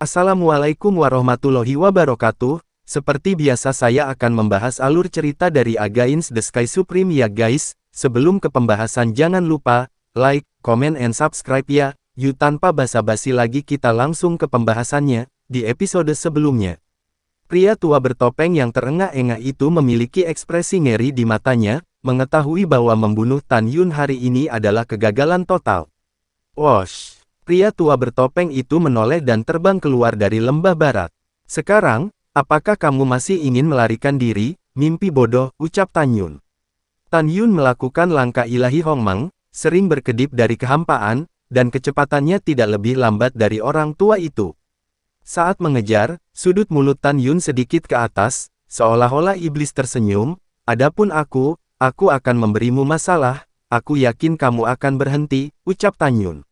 Assalamualaikum warahmatullahi wabarakatuh. Seperti biasa saya akan membahas alur cerita dari Against the Sky Supreme ya guys. Sebelum ke pembahasan jangan lupa, like, comment and subscribe ya. Yuk tanpa basa-basi lagi kita langsung ke pembahasannya, di episode sebelumnya. Pria tua bertopeng yang terengah-engah itu memiliki ekspresi ngeri di matanya, mengetahui bahwa membunuh Tan Yun hari ini adalah kegagalan total. Wosh! Pria tua bertopeng itu menoleh dan terbang keluar dari lembah barat. Sekarang, apakah kamu masih ingin melarikan diri? Mimpi bodoh, ucap Tan Yun. Tan Yun melakukan langkah ilahi Hongmeng, sering berkedip dari kehampaan, dan kecepatannya tidak lebih lambat dari orang tua itu. Saat mengejar, sudut mulut Tan Yun sedikit ke atas, seolah-olah iblis tersenyum. Adapun aku akan memberimu masalah, aku yakin kamu akan berhenti, ucap Tan Yun.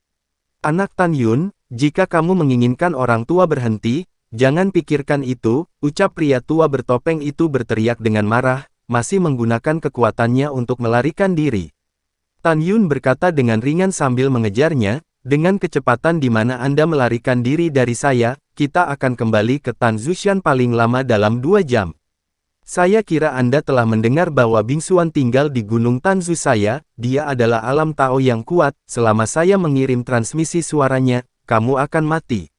Anak Tan Yun, jika kamu menginginkan orang tua berhenti, jangan pikirkan itu, ucap pria tua bertopeng itu berteriak dengan marah, masih menggunakan kekuatannya untuk melarikan diri. Tan Yun berkata dengan ringan sambil mengejarnya, dengan kecepatan di mana Anda melarikan diri dari saya, kita akan kembali ke Tan Zhuxian paling lama dalam 2 jam. Saya kira Anda telah mendengar bahwa bingsuan tinggal di Gunung Tanzu saya, dia adalah alam Tao yang kuat, selama saya mengirim transmisi suaranya, kamu akan mati.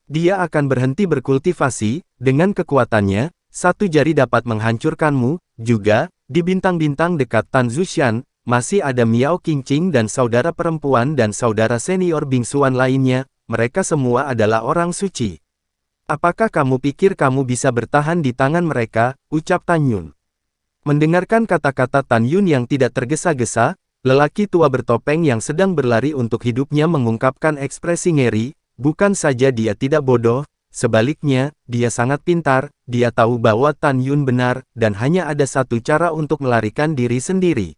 Dia akan berhenti berkultivasi, dengan kekuatannya, satu jari dapat menghancurkanmu, juga, di bintang-bintang dekat Tan Zhuxian, masih ada Miao Qingqing dan saudara perempuan dan saudara senior bingsuan lainnya, mereka semua adalah orang suci. Apakah kamu pikir kamu bisa bertahan di tangan mereka, ucap Tan Yun. Mendengarkan kata-kata Tan Yun yang tidak tergesa-gesa, lelaki tua bertopeng yang sedang berlari untuk hidupnya mengungkapkan ekspresi ngeri, bukan saja dia tidak bodoh, sebaliknya, dia sangat pintar, dia tahu bahwa Tan Yun benar, dan hanya ada satu cara untuk melarikan diri sendiri.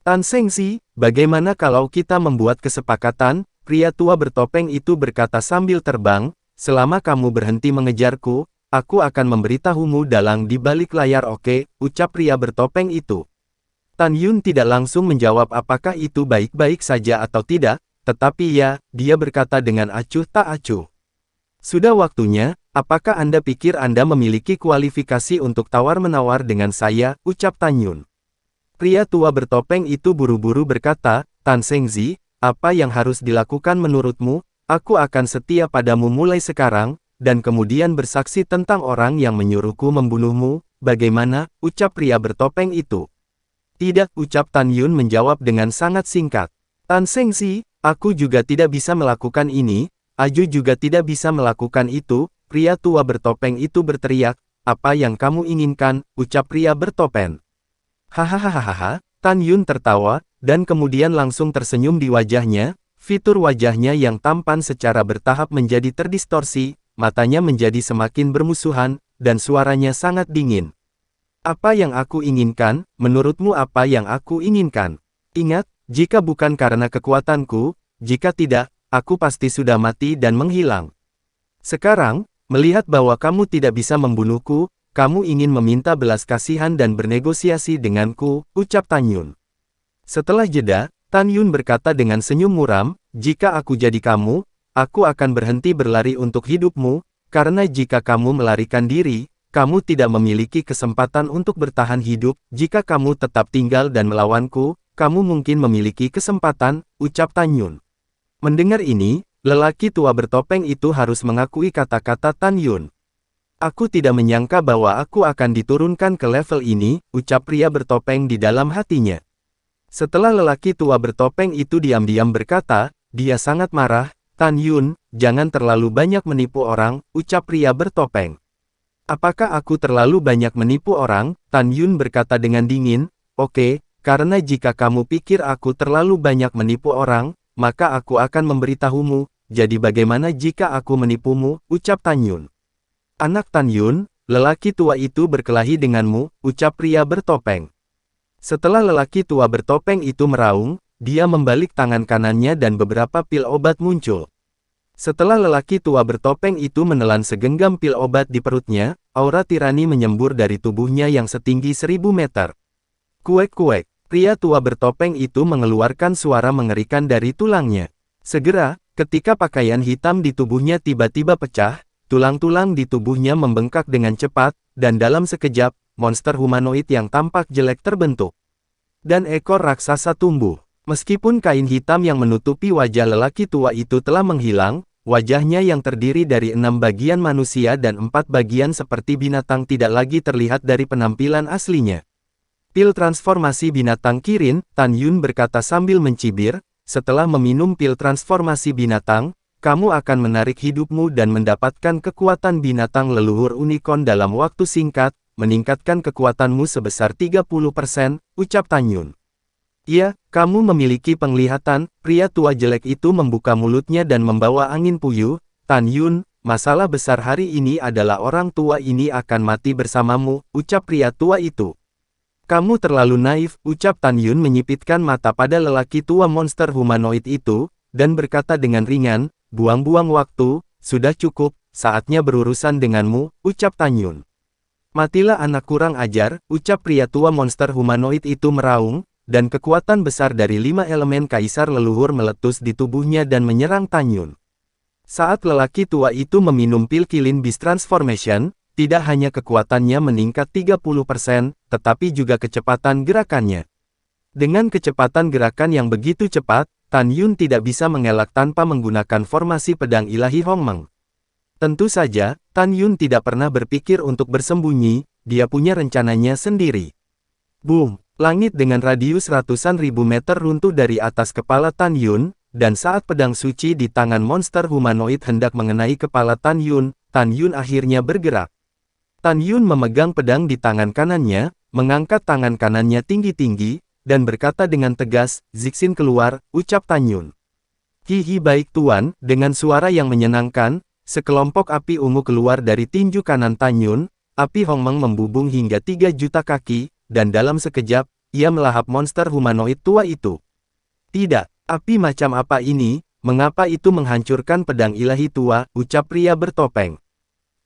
Tan Sengxi, bagaimana kalau kita membuat kesepakatan? Pria tua bertopeng itu berkata sambil terbang. Selama kamu berhenti mengejarku, aku akan memberitahumu dalang di balik layar oke, ucap pria bertopeng itu. Tan Yun tidak langsung menjawab apakah itu baik-baik saja atau tidak, tetapi ya, dia berkata dengan acuh tak acuh. Sudah waktunya, apakah Anda pikir Anda memiliki kualifikasi untuk tawar-menawar dengan saya, ucap Tan Yun. Pria tua bertopeng itu buru-buru berkata, Tan Sengxi, apa yang harus dilakukan menurutmu? Aku akan setia padamu mulai sekarang, dan kemudian bersaksi tentang orang yang menyuruhku membunuhmu, bagaimana, ucap pria bertopeng itu. Tidak, ucap Tan Yun menjawab dengan sangat singkat. Tan Sengxi, aku juga tidak bisa melakukan ini, Aju juga tidak bisa melakukan itu, pria tua bertopeng itu berteriak, apa yang kamu inginkan, ucap pria bertopeng. Hahaha, Tan Yun tertawa, dan kemudian langsung tersenyum di wajahnya. Fitur wajahnya yang tampan secara bertahap menjadi terdistorsi, matanya menjadi semakin bermusuhan, dan suaranya sangat dingin. Apa yang aku inginkan, menurutmu apa yang aku inginkan? Ingat, jika bukan karena kekuatanku, jika tidak, aku pasti sudah mati dan menghilang. Sekarang, melihat bahwa kamu tidak bisa membunuhku, kamu ingin meminta belas kasihan dan bernegosiasi denganku, ucap Tan Yun. Setelah jeda, Tan Yun berkata dengan senyum muram, jika aku jadi kamu, aku akan berhenti berlari untuk hidupmu, karena jika kamu melarikan diri, kamu tidak memiliki kesempatan untuk bertahan hidup, jika kamu tetap tinggal dan melawanku, kamu mungkin memiliki kesempatan, ucap Tan Yun. Mendengar ini, lelaki tua bertopeng itu harus mengakui kata-kata Tan Yun. Aku tidak menyangka bahwa aku akan diturunkan ke level ini, ucap pria bertopeng di dalam hatinya. Setelah lelaki tua bertopeng itu diam-diam berkata, dia sangat marah, Tan Yun, jangan terlalu banyak menipu orang, ucap pria bertopeng. Apakah aku terlalu banyak menipu orang? Tan Yun berkata dengan dingin, oke, karena jika kamu pikir aku terlalu banyak menipu orang, maka aku akan memberitahumu, jadi bagaimana jika aku menipumu, ucap Tan Yun. Anak Tan Yun, lelaki tua itu berkelahi denganmu, ucap pria bertopeng. Setelah lelaki tua bertopeng itu meraung, dia membalik tangan kanannya dan beberapa pil obat muncul. Setelah lelaki tua bertopeng itu menelan segenggam pil obat di perutnya, aura tirani menyembur dari tubuhnya yang setinggi 1000 meter. Kuek-kuek, pria tua bertopeng itu mengeluarkan suara mengerikan dari tulangnya. Segera, ketika pakaian hitam di tubuhnya tiba-tiba pecah, Tulang-tulang di tubuhnya membengkak dengan cepat, dan dalam sekejap, monster humanoid yang tampak jelek terbentuk. Dan ekor raksasa tumbuh. Meskipun kain hitam yang menutupi wajah lelaki tua itu telah menghilang, wajahnya yang terdiri dari 6 bagian manusia dan 4 bagian seperti binatang tidak lagi terlihat dari penampilan aslinya. Pil transformasi binatang Kirin, Tan Yun berkata sambil mencibir, setelah meminum pil transformasi binatang, kamu akan menarik hidupmu dan mendapatkan kekuatan binatang leluhur unicorn dalam waktu singkat, meningkatkan kekuatanmu sebesar 30%, ucap Tan Yun. Ya, kamu memiliki penglihatan, pria tua jelek itu membuka mulutnya dan membawa angin puyuh. Tan Yun, masalah besar hari ini adalah orang tua ini akan mati bersamamu, ucap pria tua itu. Kamu terlalu naif, ucap Tan Yun menyipitkan mata pada lelaki tua monster humanoid itu, dan berkata dengan ringan, buang-buang waktu, sudah cukup, saatnya berurusan denganmu, ucap Tan Yun. Matilah anak kurang ajar, ucap pria tua monster humanoid itu meraung, dan kekuatan besar dari 5 elemen kaisar leluhur meletus di tubuhnya dan menyerang Tan Yun. Saat lelaki tua itu meminum pil Kilin Beast Transformation, tidak hanya kekuatannya meningkat 30%, tetapi juga kecepatan gerakannya. Dengan kecepatan gerakan yang begitu cepat, Tan Yun tidak bisa mengelak tanpa menggunakan formasi pedang ilahi Hongmeng. Tentu saja, Tan Yun tidak pernah berpikir untuk bersembunyi, dia punya rencananya sendiri. Boom! Langit dengan radius ratusan ribu meter runtuh dari atas kepala Tan Yun, dan saat pedang suci di tangan monster humanoid hendak mengenai kepala Tan Yun akhirnya bergerak. Tan Yun memegang pedang di tangan kanannya, mengangkat tangan kanannya tinggi-tinggi, dan berkata dengan tegas, Zixin keluar, ucap Tan Yun. Hihi baik tuan, dengan suara yang menyenangkan, sekelompok api ungu keluar dari tinju kanan Tan Yun, api Hongmeng membubung hingga 3 juta kaki, dan dalam sekejap, ia melahap monster humanoid tua itu. Tidak, api macam apa ini, mengapa itu menghancurkan pedang ilahi tua, ucap pria bertopeng.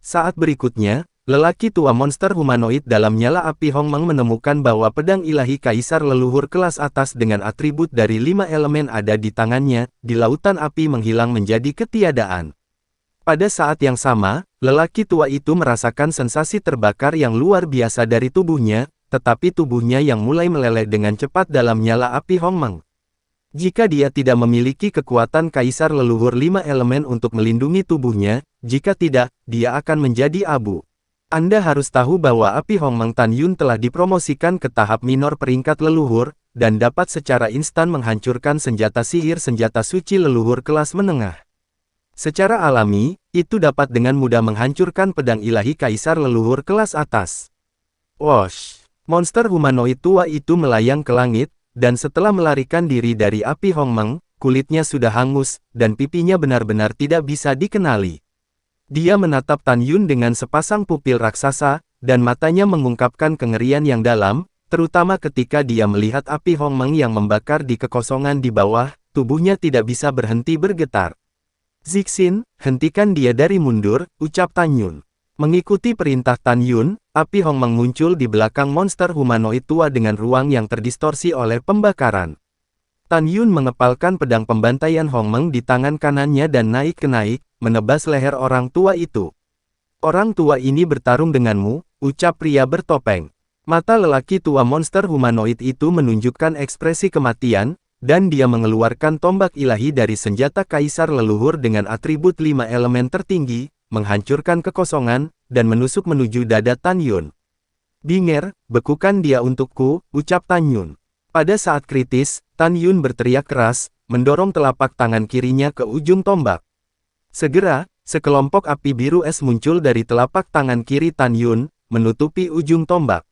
Saat berikutnya, lelaki tua monster humanoid dalam nyala api Hongmeng menemukan bahwa pedang ilahi kaisar leluhur kelas atas dengan atribut dari 5 elemen ada di tangannya, di lautan api menghilang menjadi ketiadaan. Pada saat yang sama, lelaki tua itu merasakan sensasi terbakar yang luar biasa dari tubuhnya, tetapi tubuhnya yang mulai meleleh dengan cepat dalam nyala api Hongmeng. Jika dia tidak memiliki kekuatan kaisar leluhur 5 elemen untuk melindungi tubuhnya, jika tidak, dia akan menjadi abu. Anda harus tahu bahwa api Hongmeng Tan Yun telah dipromosikan ke tahap minor peringkat leluhur, dan dapat secara instan menghancurkan senjata sihir senjata suci leluhur kelas menengah. Secara alami, itu dapat dengan mudah menghancurkan pedang ilahi kaisar leluhur kelas atas. Wosh! Monster humanoid tua itu melayang ke langit, dan setelah melarikan diri dari api Hongmeng, kulitnya sudah hangus, dan pipinya benar-benar tidak bisa dikenali. Dia menatap Tan Yun dengan sepasang pupil raksasa, dan matanya mengungkapkan kengerian yang dalam, terutama ketika dia melihat api Hongmeng yang membakar di kekosongan di bawah, tubuhnya tidak bisa berhenti bergetar. Zixin, hentikan dia dari mundur, ucap Tan Yun. Mengikuti perintah Tan Yun, api Hongmeng muncul di belakang monster humanoid tua dengan ruang yang terdistorsi oleh pembakaran. Tan Yun mengepalkan pedang pembantaian Hongmeng di tangan kanannya dan naik ke naik, menebas leher orang tua itu. Orang tua ini bertarung denganmu, ucap pria bertopeng. Mata lelaki tua monster humanoid itu menunjukkan ekspresi kematian, dan dia mengeluarkan tombak ilahi dari senjata kaisar leluhur dengan atribut 5 elemen tertinggi, menghancurkan kekosongan, dan menusuk menuju dada Tan Yun. Binger, bekukan dia untukku, ucap Tan Yun. Pada saat kritis, Tan Yun berteriak keras, mendorong telapak tangan kirinya ke ujung tombak. Segera, sekelompok api biru es muncul dari telapak tangan kiri Tan Yun, menutupi ujung tombak.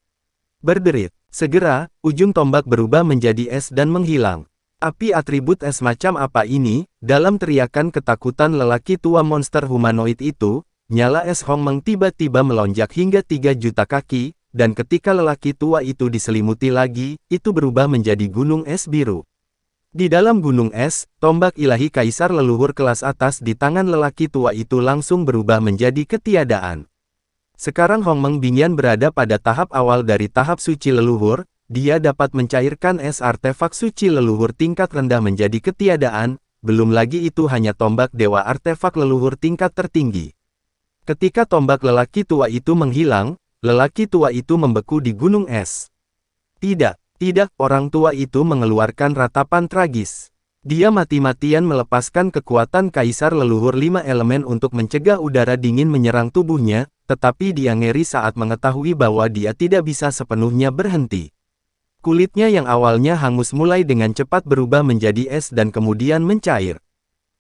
Berderit. Segera, ujung tombak berubah menjadi es dan menghilang. Api atribut es macam apa ini? Dalam teriakan ketakutan lelaki tua monster humanoid itu, nyala es Hongmeng tiba-tiba melonjak hingga 3 juta kaki, dan ketika lelaki tua itu diselimuti lagi, itu berubah menjadi gunung es biru. Di dalam gunung es, tombak ilahi kaisar leluhur kelas atas di tangan lelaki tua itu langsung berubah menjadi ketiadaan. Sekarang Hongmeng Bingyan berada pada tahap awal dari tahap suci leluhur, dia dapat mencairkan es artefak suci leluhur tingkat rendah menjadi ketiadaan, belum lagi itu hanya tombak dewa artefak leluhur tingkat tertinggi. Ketika tombak lelaki tua itu menghilang, lelaki tua itu membeku di gunung es. Tidak, tidak, orang tua itu mengeluarkan ratapan tragis. Dia mati-matian melepaskan kekuatan kaisar leluhur 5 elemen untuk mencegah udara dingin menyerang tubuhnya, tetapi dia ngeri saat mengetahui bahwa dia tidak bisa sepenuhnya berhenti. Kulitnya yang awalnya hangus mulai dengan cepat berubah menjadi es dan kemudian mencair.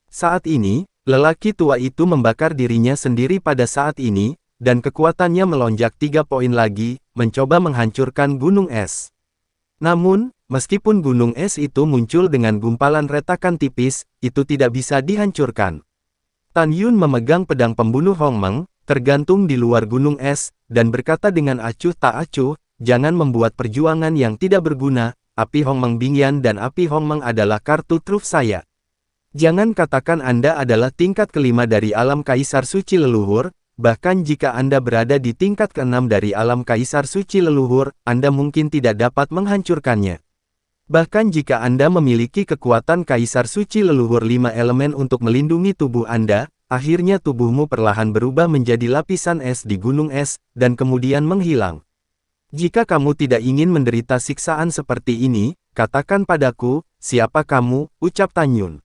Saat ini, lelaki tua itu membakar dirinya sendiri pada saat ini, dan kekuatannya melonjak 3 poin lagi, mencoba menghancurkan gunung es. Namun, meskipun gunung es itu muncul dengan gumpalan retakan tipis, itu tidak bisa dihancurkan. Tan Yun memegang pedang pembunuh Hong Meng, tergantung di luar gunung es, dan berkata dengan acuh tak acuh, jangan membuat perjuangan yang tidak berguna, api Hong Meng Bingyan dan api Hong Meng adalah kartu truf saya. Jangan katakan Anda adalah tingkat kelima dari alam kaisar suci leluhur, bahkan jika Anda berada di tingkat keenam dari alam kaisar suci leluhur, Anda mungkin tidak dapat menghancurkannya. Bahkan jika Anda memiliki kekuatan kaisar suci leluhur 5 elemen untuk melindungi tubuh Anda, akhirnya tubuhmu perlahan berubah menjadi lapisan es di gunung es, dan kemudian menghilang. Jika kamu tidak ingin menderita siksaan seperti ini, katakan padaku, siapa kamu, ucap Tan Yun.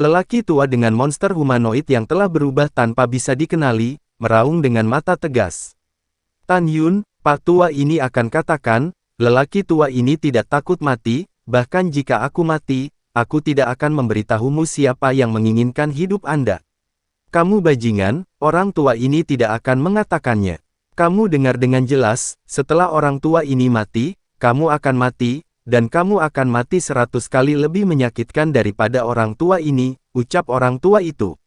Lelaki tua dengan monster humanoid yang telah berubah tanpa bisa dikenali, meraung dengan mata tegas. Tan Yun, Pak tua ini akan katakan, lelaki tua ini tidak takut mati, bahkan jika aku mati, aku tidak akan memberitahumu siapa yang menginginkan hidup Anda. Kamu bajingan, orang tua ini tidak akan mengatakannya. Kamu dengar dengan jelas, setelah orang tua ini mati, kamu akan mati, dan kamu akan mati 100 kali lebih menyakitkan daripada orang tua ini, ucap orang tua itu.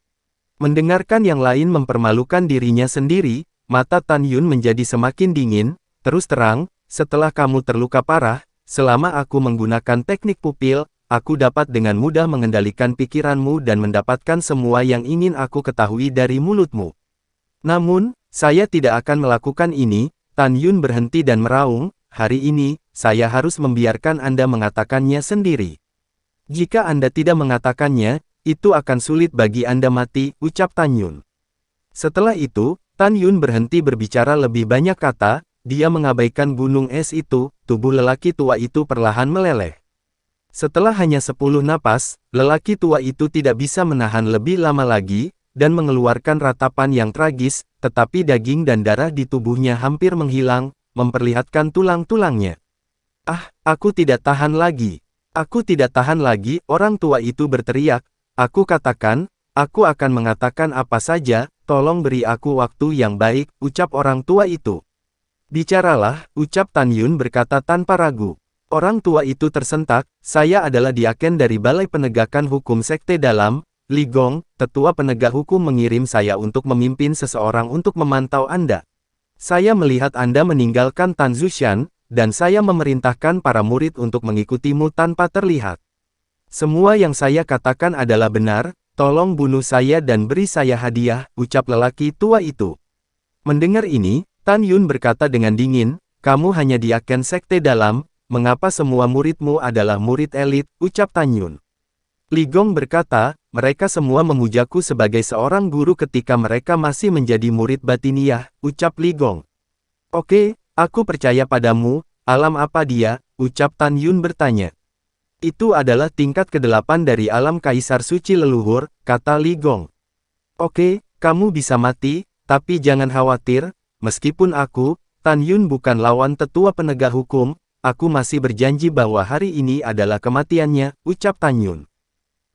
Mendengarkan yang lain mempermalukan dirinya sendiri, mata Tan Yun menjadi semakin dingin. Terus terang, setelah kamu terluka parah, selama aku menggunakan teknik pupil, aku dapat dengan mudah mengendalikan pikiranmu dan mendapatkan semua yang ingin aku ketahui dari mulutmu. Namun, saya tidak akan melakukan ini. Tan Yun berhenti dan meraung, hari ini, saya harus membiarkan Anda mengatakannya sendiri. Jika Anda tidak mengatakannya, itu akan sulit bagi Anda mati, ucap Tan Yun. Setelah itu, Tan Yun berhenti berbicara lebih banyak kata, dia mengabaikan gunung es itu, tubuh lelaki tua itu perlahan meleleh. Setelah hanya 10 napas, lelaki tua itu tidak bisa menahan lebih lama lagi, dan mengeluarkan ratapan yang tragis, tetapi daging dan darah di tubuhnya hampir menghilang, memperlihatkan tulang-tulangnya. Ah, aku tidak tahan lagi. Aku tidak tahan lagi, orang tua itu berteriak. Aku katakan, aku akan mengatakan apa saja, tolong beri aku waktu yang baik, ucap orang tua itu. Bicaralah, ucap Tan Yun berkata tanpa ragu. Orang tua itu tersentak, saya adalah Diaken dari Balai Penegakan Hukum Sekte Dalam, Li Gong, tetua penegak hukum mengirim saya untuk memimpin seseorang untuk memantau Anda. Saya melihat Anda meninggalkan Tan Zushan, dan saya memerintahkan para murid untuk mengikutimu tanpa terlihat. Semua yang saya katakan adalah benar, tolong bunuh saya dan beri saya hadiah, ucap lelaki tua itu. Mendengar ini, Tan Yun berkata dengan dingin, kamu hanya Diaken Sekte Dalam, mengapa semua muridmu adalah murid elit, ucap Tan Yun. Li Gong berkata, mereka semua memujaku sebagai seorang guru ketika mereka masih menjadi murid batiniah, ucap Li Gong. Oke, aku percaya padamu, alam apa dia, ucap Tan Yun bertanya. Itu adalah tingkat ke-8 dari alam kaisar suci leluhur, kata Li Gong. Oke, kamu bisa mati, tapi jangan khawatir, meskipun aku, Tan Yun bukan lawan tetua penegak hukum, aku masih berjanji bahwa hari ini adalah kematiannya, ucap Tan Yun.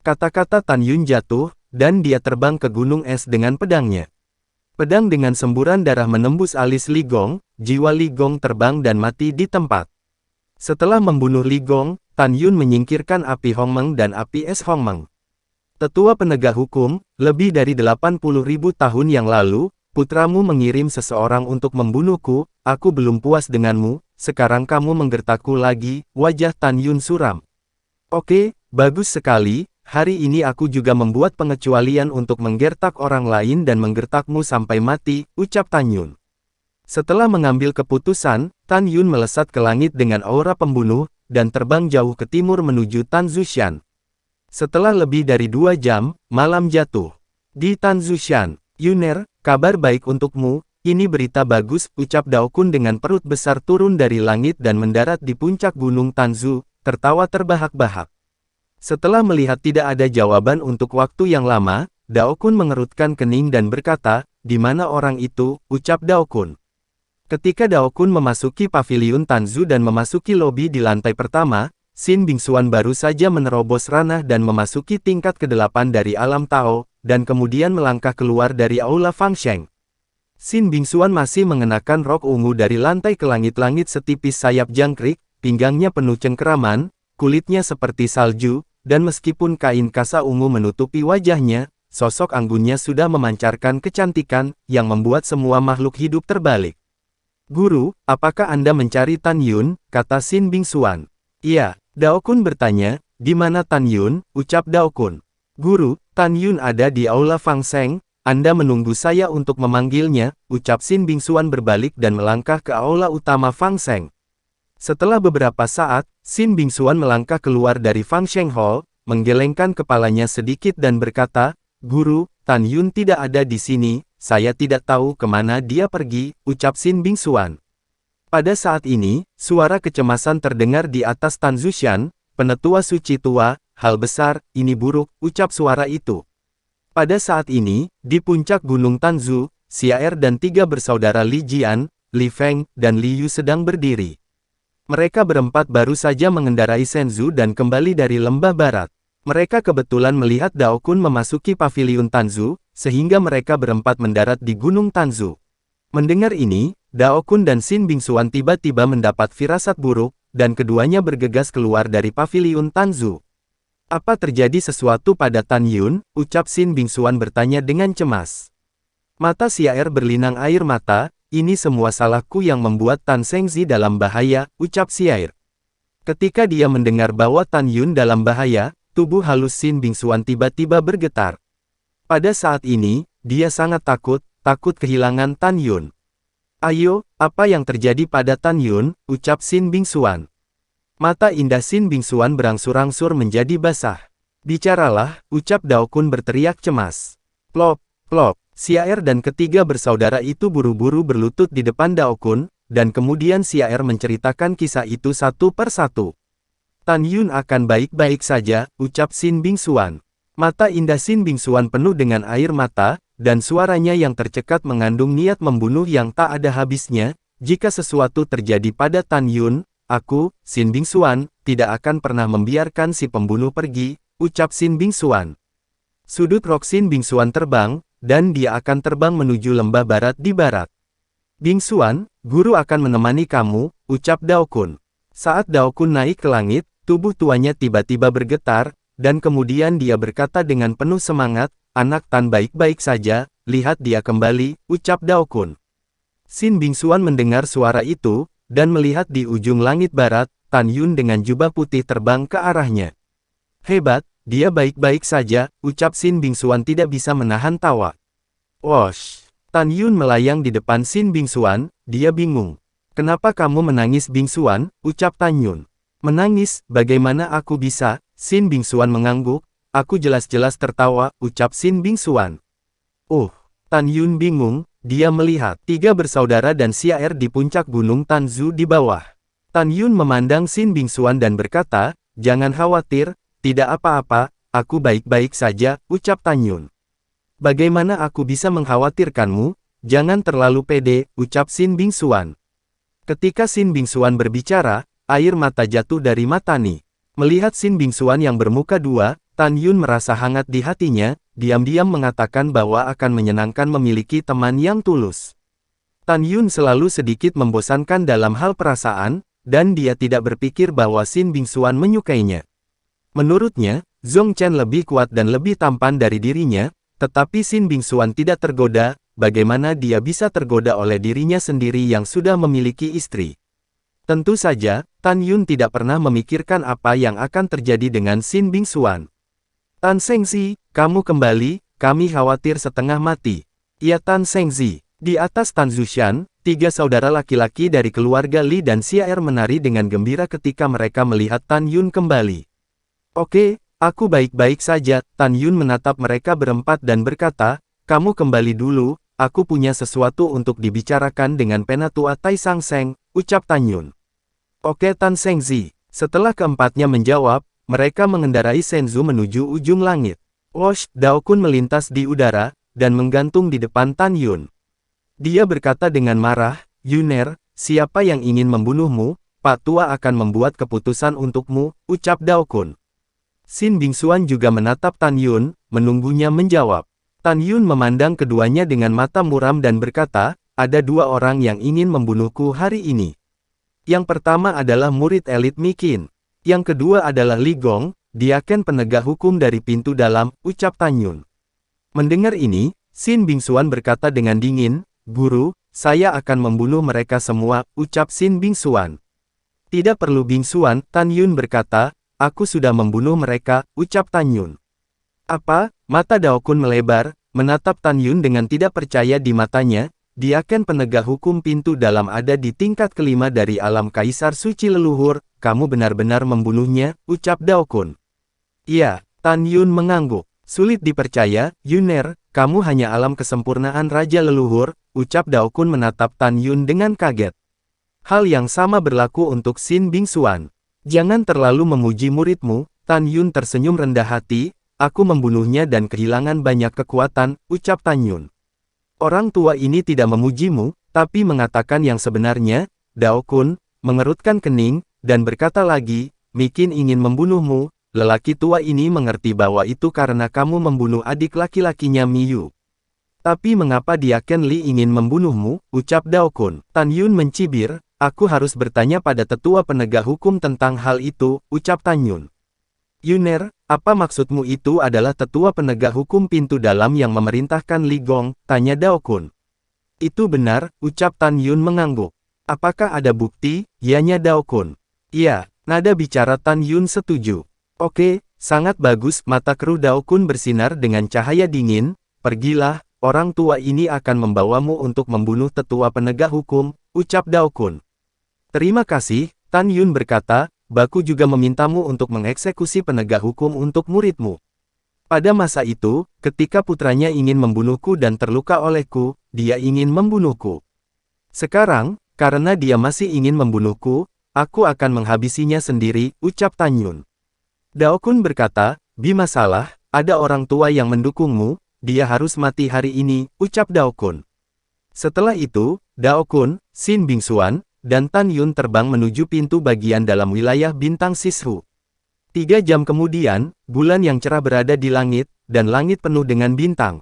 Kata-kata Tan Yun jatuh, dan dia terbang ke gunung es dengan pedangnya. Pedang dengan semburan darah menembus alis Li Gong, jiwa Li Gong terbang dan mati di tempat. Setelah membunuh Li Gong, Tan Yun menyingkirkan api Hong Meng dan api es Hong Meng. Tetua penegak hukum, lebih dari 80.000 tahun yang lalu, putramu mengirim seseorang untuk membunuhku, aku belum puas denganmu, sekarang kamu menggertakku lagi, wajah Tan Yun suram. Oke, bagus sekali. Hari ini aku juga membuat pengecualian untuk menggertak orang lain dan menggertakmu sampai mati, ucap Tan Yun. Setelah mengambil keputusan, Tan Yun melesat ke langit dengan aura pembunuh, dan terbang jauh ke timur menuju Tan Zushan. Setelah lebih dari 2 jam, malam jatuh. Di Tan Zushan, Yuner, kabar baik untukmu, ini berita bagus, ucap Daokun dengan perut besar turun dari langit dan mendarat di puncak gunung Tanzu, tertawa terbahak-bahak. Setelah melihat tidak ada jawaban untuk waktu yang lama, Daokun mengerutkan kening dan berkata, "Di mana orang itu?" ucap Daokun. Ketika Daokun memasuki paviliun Tanzu dan memasuki lobi di lantai pertama, Xin Bingxuan baru saja menerobos ranah dan memasuki tingkat ke-8 dari alam Tao, dan kemudian melangkah keluar dari aula Fangsheng. Xin Bingxuan masih mengenakan rok ungu dari lantai ke langit-langit setipis sayap jangkrik, pinggangnya penuh cengkeraman, kulitnya seperti salju, dan meskipun kain kasa ungu menutupi wajahnya, sosok anggunnya sudah memancarkan kecantikan, yang membuat semua makhluk hidup terbalik. "Guru, apakah Anda mencari Tan Yun?" kata Xin Bingxuan. "Iya." Daokun bertanya, "Di mana Tan Yun?" ucap Daokun. "Guru, Tan Yun ada di aula Fangsheng, Anda menunggu saya untuk memanggilnya," ucap Xin Bingxuan berbalik dan melangkah ke aula utama Fangsheng. Setelah beberapa saat, Xin Bingxuan melangkah keluar dari Fangsheng Hall, menggelengkan kepalanya sedikit dan berkata, "Guru, Tan Yun tidak ada di sini, saya tidak tahu kemana dia pergi," ucap Xin Bingxuan. Pada saat ini, suara kecemasan terdengar di atas Tanzushan, "Penetua suci tua, hal besar, ini buruk," ucap suara itu. Pada saat ini, di puncak gunung Tanzu, Xiaer dan 3 bersaudara Li Jian, Li Feng, dan Li Yu sedang berdiri. Mereka berempat baru saja mengendarai Shenzhou dan kembali dari lembah barat. Mereka kebetulan melihat Daokun memasuki paviliun Tanzu, sehingga mereka berempat mendarat di gunung Tanzu. Mendengar ini, Daokun dan Xin Bingxuan tiba-tiba mendapat firasat buruk, dan keduanya bergegas keluar dari paviliun Tanzu. "Apa terjadi sesuatu pada Tan Yun?" ucap Xin Bingxuan bertanya dengan cemas. Mata Xiaer berlinang air mata, "Ini semua salahku yang membuat Tan Shengzi dalam bahaya," ucap Xiaer. Ketika dia mendengar bahwa Tan Yun dalam bahaya, tubuh halus Xin Bingxuan tiba-tiba bergetar. Pada saat ini, dia sangat takut kehilangan Tan Yun. "Ayo, apa yang terjadi pada Tan Yun?" ucap Xin Bingxuan. Mata indah Xin Bingxuan berangsur-angsur menjadi basah. "Bicaralah," ucap Daokun berteriak cemas. Plop, plop. Xiaer dan ketiga bersaudara itu buru-buru berlutut di depan Daokun, dan kemudian Xiaer menceritakan kisah itu satu per satu. "Tan Yun akan baik-baik saja," ucap Xin Bingxuan. Mata indah Xin Bingxuan penuh dengan air mata, dan suaranya yang tercekat mengandung niat membunuh yang tak ada habisnya. "Jika sesuatu terjadi pada Tan Yun, aku, Xin Bingxuan, tidak akan pernah membiarkan si pembunuh pergi," ucap Xin Bingxuan. Sudut rok Xin Bingxuan terbang, dan dia akan terbang menuju lembah barat di barat. "Bingxuan, guru akan menemani kamu," ucap Daokun. Saat Daokun naik ke langit, tubuh tuanya tiba-tiba bergetar, dan kemudian dia berkata dengan penuh semangat, "Anak Tan baik-baik saja, lihat dia kembali," ucap Daokun. Xin Bingxuan mendengar suara itu, dan melihat di ujung langit barat, Tan Yun dengan jubah putih terbang ke arahnya. "Hebat, dia baik-baik saja," ucap Xin Bingxuan tidak bisa menahan tawa. "Wosh!" Tan Yun melayang di depan Xin Bingxuan, dia bingung. "Kenapa kamu menangis Bingxuan?" ucap Tan Yun. "Menangis, bagaimana aku bisa?" Xin Bingxuan mengangguk. "Aku jelas-jelas tertawa," ucap Xin Bingxuan. Tan Yun bingung, dia melihat 3 bersaudara dan Xiaer di puncak gunung Tanzu di bawah. Tan Yun memandang Xin Bingxuan dan berkata, "Jangan khawatir, tidak apa-apa, aku baik-baik saja," ucap Tan Yun. "Bagaimana aku bisa mengkhawatirkanmu? Jangan terlalu pede," ucap Xin Bingxuan. Ketika Xin Bingxuan berbicara, air mata jatuh dari matanya. Melihat Xin Bingxuan yang bermuka dua, Tan Yun merasa hangat di hatinya, diam-diam mengatakan bahwa akan menyenangkan memiliki teman yang tulus. Tan Yun selalu sedikit membosankan dalam hal perasaan, dan dia tidak berpikir bahwa Xin Bingxuan menyukainya. Menurutnya, Zhong Chen lebih kuat dan lebih tampan dari dirinya, tetapi Xin Bingxuan tidak tergoda. Bagaimana dia bisa tergoda oleh dirinya sendiri yang sudah memiliki istri? Tentu saja, Tan Yun tidak pernah memikirkan apa yang akan terjadi dengan Xin Bingxuan. "Tan Shengzi, kamu kembali, kami khawatir setengah mati." "Ya Tan Shengzi." Di atas Tanzushan, 3 saudara laki-laki dari keluarga Li dan Xiaer menari dengan gembira ketika mereka melihat Tan Yun kembali. "Oke, aku baik-baik saja." Tan Yun menatap mereka berempat dan berkata, kamu kembali dulu, aku punya sesuatu untuk dibicarakan dengan Penatua Tai Sang Seng, ucap Tan Yun. Oke Tan Seng Zi. Setelah keempatnya menjawab, mereka mengendarai Senzu menuju ujung langit. Wosh, Dao Kun melintas di udara, dan menggantung di depan Tan Yun. Dia berkata dengan marah, Yuner, siapa yang ingin membunuhmu, Pak Tua akan membuat keputusan untukmu, ucap Dao Kun. Sin Bingsuan juga menatap Tan Yun, menunggunya menjawab. Tan Yun memandang keduanya dengan mata muram dan berkata, ada dua orang yang ingin membunuhku hari ini. Yang pertama adalah murid elit Mikin. Yang kedua adalah Li Gong, diaken penegak hukum dari pintu dalam, ucap Tan Yun. Mendengar ini, Sin Bingsuan berkata dengan dingin, Guru, saya akan membunuh mereka semua, ucap Sin Bingsuan. Tidak perlu Bingsuan, Tan Yun berkata, aku sudah membunuh mereka, ucap Tan Yun. Apa? Mata Dao Kun melebar, menatap Tan Yun dengan tidak percaya di matanya, diaken penegak hukum pintu dalam ada di tingkat kelima dari alam Kaisar Suci Leluhur, kamu benar-benar membunuhnya, ucap Dao Kun. Iya, Tan Yun mengangguk. Sulit dipercaya, Yuner, kamu hanya alam kesempurnaan Raja Leluhur, ucap Dao Kun menatap Tan Yun dengan kaget. Hal yang sama berlaku untuk Sin Bingsuan. Jangan terlalu memuji muridmu, Tan Yun tersenyum rendah hati, aku membunuhnya dan kehilangan banyak kekuatan, ucap Tan Yun. Orang tua ini tidak memujimu, tapi mengatakan yang sebenarnya, Dao Kun, mengerutkan kening, dan berkata lagi, Mikin ingin membunuhmu, lelaki tua ini mengerti bahwa itu karena kamu membunuh adik laki-lakinya Miyu. Tapi mengapa diaken Li ingin membunuhmu, ucap Dao Kun. Tan Yun mencibir, aku harus bertanya pada tetua penegak hukum tentang hal itu, ucap Tan Yun. Yuner, apa maksudmu itu adalah tetua penegak hukum pintu dalam yang memerintahkan Li Gong, tanya Dao Kun. Itu benar, ucap Tan Yun mengangguk. Apakah ada bukti, ianya Dao Kun. Iya, nada bicara Tan Yun setuju. Oke, sangat bagus, mata keruh Dao Kun bersinar dengan cahaya dingin, pergilah, orang tua ini akan membawamu untuk membunuh tetua penegak hukum, ucap Dao Kun. Terima kasih, Tan Yun berkata, Baku juga memintamu untuk mengeksekusi penegak hukum untuk muridmu. Pada masa itu, ketika putranya ingin membunuhku dan terluka olehku, dia ingin membunuhku. Sekarang, karena dia masih ingin membunuhku, aku akan menghabisinya sendiri, ucap Tan Yun. Dao Kun berkata, bimasalah, ada orang tua yang mendukungmu, dia harus mati hari ini, ucap Dao Kun. Setelah itu, Dao Kun, Sin Bingsuan, dan Tan Yun terbang menuju pintu bagian dalam wilayah bintang Sishu. 3 jam kemudian, bulan yang cerah berada di langit, dan langit penuh dengan bintang.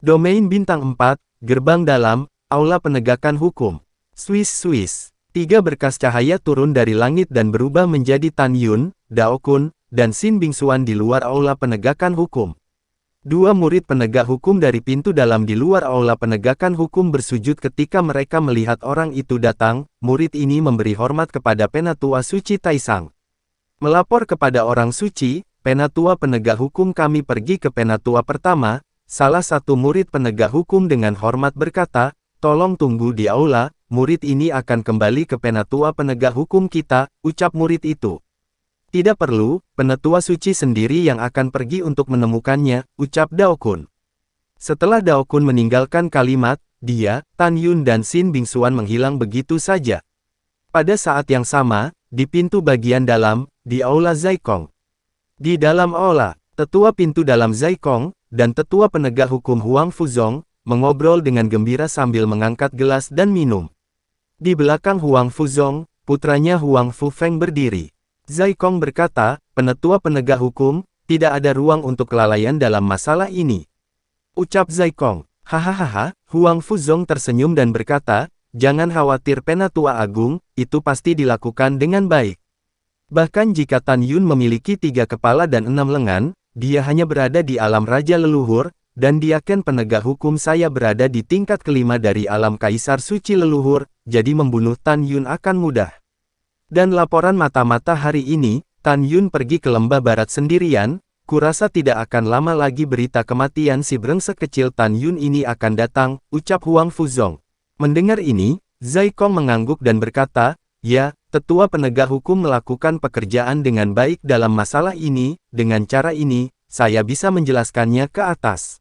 Domain bintang 4, gerbang dalam, aula penegakan hukum. Swiss. 3 berkas cahaya turun dari langit dan berubah menjadi Tan Yun, Dao Kun, dan Sin Bingsuan di luar aula penegakan hukum. 2 murid penegak hukum dari pintu dalam di luar aula penegakan hukum bersujud ketika mereka melihat orang itu datang. Murid ini memberi hormat kepada Penatua Suci Taisang. Melapor kepada orang suci, Penatua penegak hukum kami pergi ke Penatua pertama. Salah satu murid penegak hukum dengan hormat berkata, tolong tunggu di aula, murid ini akan kembali ke Penatua penegak hukum kita, ucap murid itu. Tidak perlu, Penatua suci sendiri yang akan pergi untuk menemukannya, ucap Dao Kun. Setelah Dao Kun meninggalkan kalimat, dia, Tan Yun dan Sin Bingsuan menghilang begitu saja. Pada saat yang sama, di pintu bagian dalam, di aula Zaikong. Di dalam aula, tetua pintu dalam Zaikong, dan tetua penegak hukum Huang Fuzong, mengobrol dengan gembira sambil mengangkat gelas dan minum. Di belakang Huang Fuzong, putranya Huang Fufeng berdiri. Zaikong berkata, penetua penegak hukum, tidak ada ruang untuk kelalaian dalam masalah ini. Ucap Zaikong. Hahaha, Huang Fuzong tersenyum dan berkata, jangan khawatir Penatua Agung, itu pasti dilakukan dengan baik. Bahkan jika Tan Yun memiliki 3 kepala dan 6 lengan, dia hanya berada di alam Raja Leluhur, dan diaken penegak hukum saya berada di tingkat kelima dari alam Kaisar Suci Leluhur, jadi membunuh Tan Yun akan mudah. Dan laporan mata-mata hari ini, Tan Yun pergi ke lembah barat sendirian, kurasa tidak akan lama lagi berita kematian si brengsek kecil Tan Yun ini akan datang, ucap Huang Fuzong. Mendengar ini, Zaikong mengangguk dan berkata, ya, tetua penegak hukum melakukan pekerjaan dengan baik dalam masalah ini, dengan cara ini, saya bisa menjelaskannya ke atas.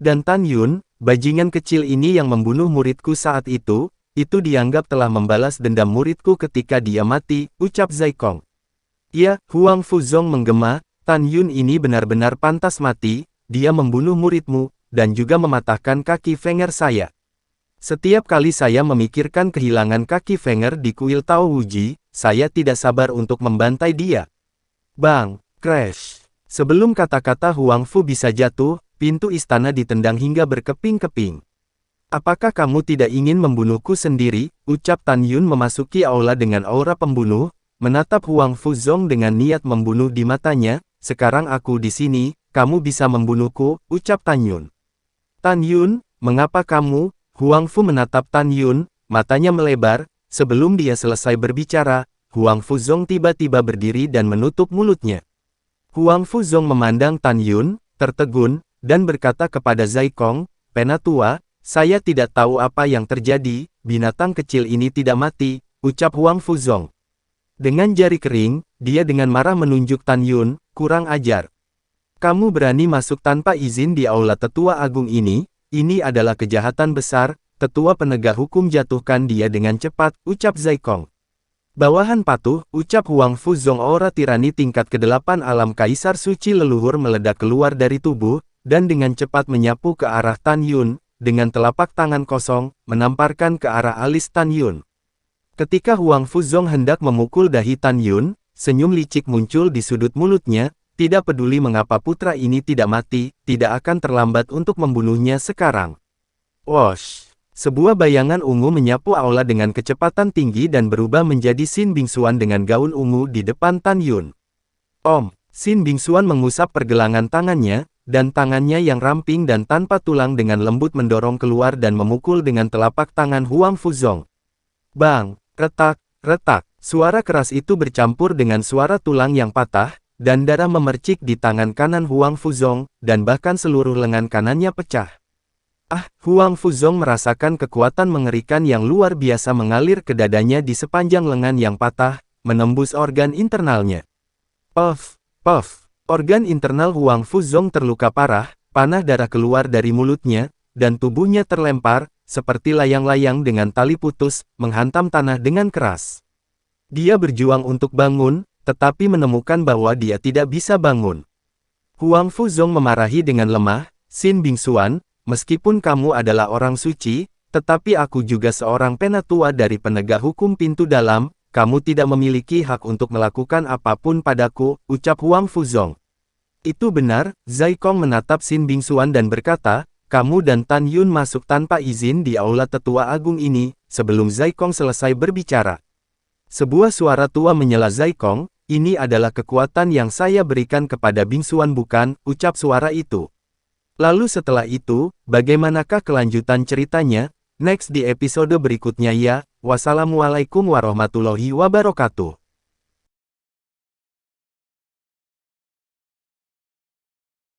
Dan Tan Yun, bajingan kecil ini yang membunuh muridku saat itu dianggap telah membalas dendam muridku ketika dia mati, ucap Zai Kong. Ya, Huang Fuzong menggema, Tan Yun ini benar-benar pantas mati, dia membunuh muridmu, dan juga mematahkan kaki Fenger saya. Setiap kali saya memikirkan kehilangan kaki Fenger di kuil Tao Wuji, saya tidak sabar untuk membantai dia. Bang! Crash! Sebelum kata-kata Huang Fu bisa jatuh, pintu istana ditendang hingga berkeping-keping. Apakah kamu tidak ingin membunuhku sendiri? Ucap Tan Yun memasuki aula dengan aura pembunuh, menatap Huang Fuzong dengan niat membunuh di matanya. Sekarang aku di sini, kamu bisa membunuhku, ucap Tan Yun. Tan Yun, mengapa kamu? Huang Fu menatap Tan Yun, matanya melebar. Sebelum dia selesai berbicara, Huang Fuzong tiba-tiba berdiri dan menutup mulutnya. Huang Fuzong memandang Tan Yun, tertegun, dan berkata kepada Zai Kong, Penatua, saya tidak tahu apa yang terjadi, binatang kecil ini tidak mati, ucap Huang Fuzong. Dengan jari kering, dia dengan marah menunjuk Tan Yun, kurang ajar. Kamu berani masuk tanpa izin di aula tetua agung ini adalah kejahatan besar, tetua penegak hukum jatuhkan dia dengan cepat, ucap Zai Kong. Bawahan patuh, ucap Huang Fuzong aura tirani tingkat ke-8 alam kaisar suci leluhur meledak keluar dari tubuh, dan dengan cepat menyapu ke arah Tan Yun, dengan telapak tangan kosong, menamparkan ke arah alis Tan Yun. Ketika Huang Fuzong hendak memukul dahi Tan Yun, senyum licik muncul di sudut mulutnya, tidak peduli mengapa putra ini tidak mati, tidak akan terlambat untuk membunuhnya sekarang. Wosh! Sebuah bayangan ungu menyapu aula dengan kecepatan tinggi dan berubah menjadi Xin Bingxuan dengan gaun ungu di depan Tan Yun. Xin Bingxuan mengusap pergelangan tangannya, dan tangannya yang ramping dan tanpa tulang dengan lembut mendorong keluar dan memukul dengan telapak tangan Huang Fuzong. Bang! Retak, retak. Suara keras itu bercampur dengan suara tulang yang patah, dan darah memercik di tangan kanan Huang Fuzong, dan bahkan seluruh lengan kanannya pecah. Huang Fuzong merasakan kekuatan mengerikan yang luar biasa mengalir ke dadanya di sepanjang lengan yang patah, menembus organ internalnya. Puff, puff. Organ internal Huang Fuzong terluka parah, panah darah keluar dari mulutnya, dan tubuhnya terlempar, seperti layang-layang dengan tali putus, menghantam tanah dengan keras. Dia berjuang untuk bangun, tetapi menemukan bahwa dia tidak bisa bangun. Huang Fuzong memarahi dengan lemah, Xin Bingxuan, meskipun kamu adalah orang suci, tetapi aku juga seorang penatua dari penegak hukum pintu dalam, kamu tidak memiliki hak untuk melakukan apapun padaku, ucap Huang Fuzong. Itu benar, Zai Kong menatap Xin Bingxuan dan berkata, kamu dan Tan Yun masuk tanpa izin di aula tetua agung ini, sebelum Zai Kong selesai berbicara. Sebuah suara tua menyela Zai Kong, ini adalah kekuatan yang saya berikan kepada Bingxuan bukan, ucap suara itu. Lalu setelah itu, bagaimanakah kelanjutan ceritanya? Next di episode berikutnya ya. Wassalamualaikum warahmatullahi wabarakatuh.